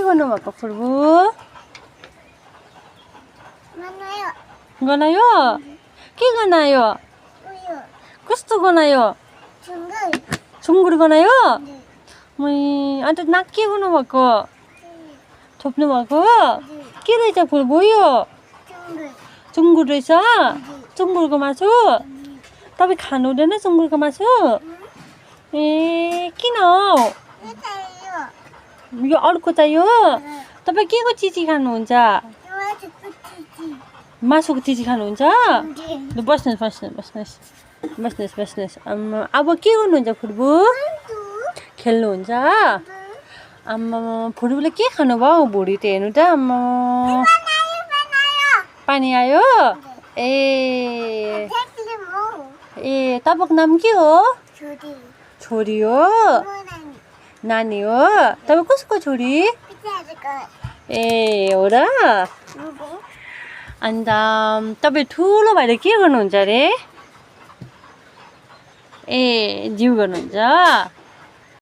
गर्नुभएको फुर्बु गनायो गनायो के गनायो उयो कस्तो गनायो सुँगुर सुँगुर गनायो मै अन्त नाक के गर्नुभएको थोप्नु भएको के रहेछ फुर्बु यो सुँगुर सुँगुर रहेछ सुँगुरको मासु तपाईँ खानु हुँदैन सुँगुरको मासु ए किन हौ के चाहियो यो अर्को चाहियो तपाईँ के को चिची खानुहुन्छ मासुको चिची खानुहुन्छ ल बस्नुहोस् अब के गर्नुहुन्छ फुर्बु खेल्नुहुन्छ आम्मा फुर्बुले के खानुभयो भुँडी त हेर्नु त आम्मा पानी आयो ए तपाईँको नाम के हो छोरी हो नानी हो तपाईँ कसको छोरी ए हो र अन्त तपाईँ ठुलो भएर के गर्नुहुन्छ अरे ए जिउ गर्नुहुन्छ